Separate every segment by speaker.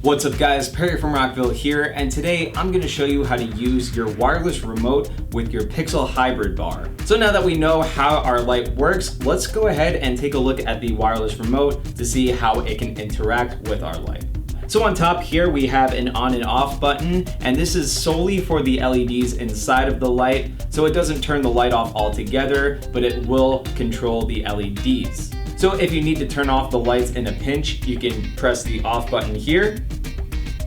Speaker 1: What's up guys, Perry from Rockville here, and today I'm going to show you how to use your wireless remote with your Pixel Hybrid Bar. So now that we know how our light works, let's go ahead and take a look at the wireless remote to see how it can interact with our light. So on top here we have an on and off button, and this is solely for the LEDs inside of the light, so it doesn't turn the light off altogether, but it will control the LEDs. So if you need to turn off the lights in a pinch, you can press the off button here,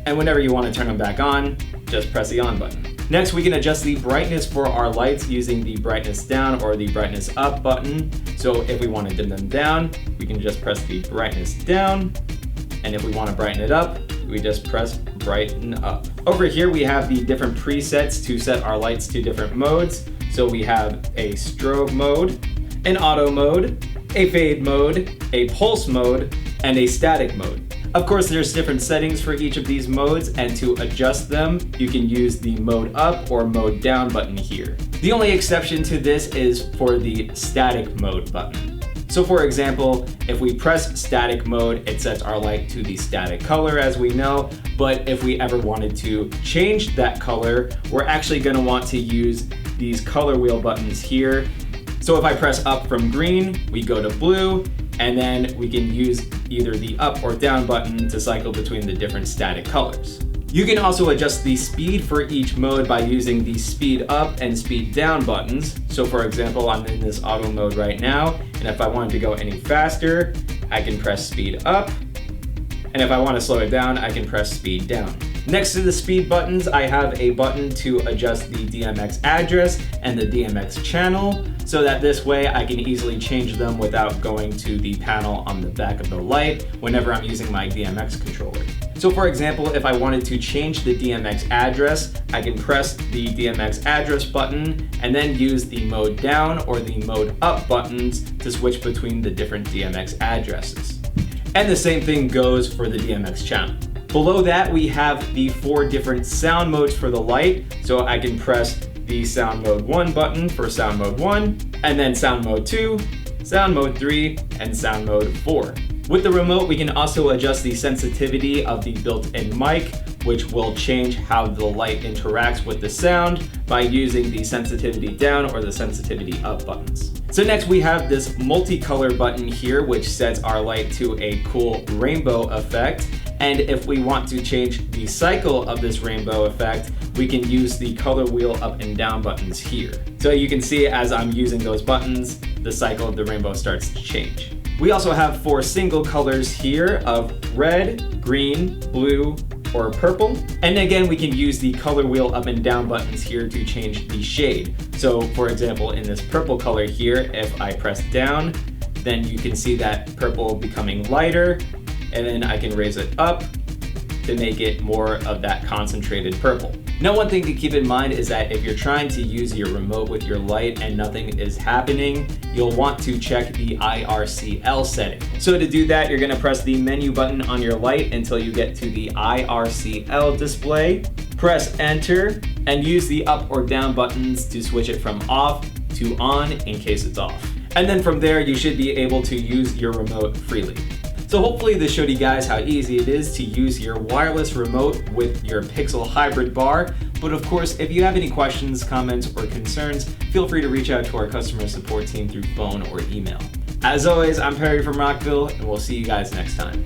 Speaker 1: and whenever you want to turn them back on, just press the on button. Next, we can adjust the brightness for our lights using the brightness down or the brightness up button. So if we want to dim them down, we can just press the brightness down, and if we want to brighten it up, we just press brighten up. Over here we have the different presets to set our lights to different modes. So we have a strobe mode, an auto mode, a fade mode, a pulse mode, and a static mode. Of course, there's different settings for each of these modes, and to adjust them, you can use the mode up or mode down button here. The only exception to this is for the static mode button. So for example, if we press static mode, it sets our light to the static color as we know, but if we ever wanted to change that color, we're actually gonna want to use these color wheel buttons here. So if I press up from green, we go to blue, and then we can use either the up or down button to cycle between the different static colors. You can also adjust the speed for each mode by using the speed up and speed down buttons. So for example, I'm in this auto mode right now, and if I wanted to go any faster, I can press speed up, and if I want to slow it down, I can press speed down. Next to the speed buttons, I have a button to adjust the DMX address and the DMX channel, so that this way I can easily change them without going to the panel on the back of the light whenever I'm using my DMX controller. So for example, if I wanted to change the DMX address, I can press the DMX address button and then use the mode down or the mode up buttons to switch between the different DMX addresses. And the same thing goes for the DMX channel. Below that, we have the 4 different sound modes for the light. So I can press the sound mode 1 button for sound mode 1, and then sound mode 2, sound mode 3, and sound mode 4. With the remote, we can also adjust the sensitivity of the built-in mic, which will change how the light interacts with the sound by using the sensitivity down or the sensitivity up buttons. So next we have this multicolor button here, which sets our light to a cool rainbow effect. And if we want to change the cycle of this rainbow effect, we can use the color wheel up and down buttons here. So you can see as I'm using those buttons, the cycle of the rainbow starts to change. We also have 4 single colors here of red, green, blue, or purple. And again, we can use the color wheel up and down buttons here to change the shade. So for example, in this purple color here, if I press down, then you can see that purple becoming lighter, and then I can raise it up to make it more of that concentrated purple. Now, one thing to keep in mind is that if you're trying to use your remote with your light and nothing is happening, you'll want to check the IRCL setting. So to do that, you're gonna press the menu button on your light until you get to the IRCL display, press enter, and use the up or down buttons to switch it from off to on in case it's off. And then from there, you should be able to use your remote freely. So hopefully this showed you guys how easy it is to use your wireless remote with your Pixel Hybrid Bar. But of course, if you have any questions, comments, or concerns, feel free to reach out to our customer support team through phone or email. As always, I'm Perry from Rockville, and we'll see you guys next time.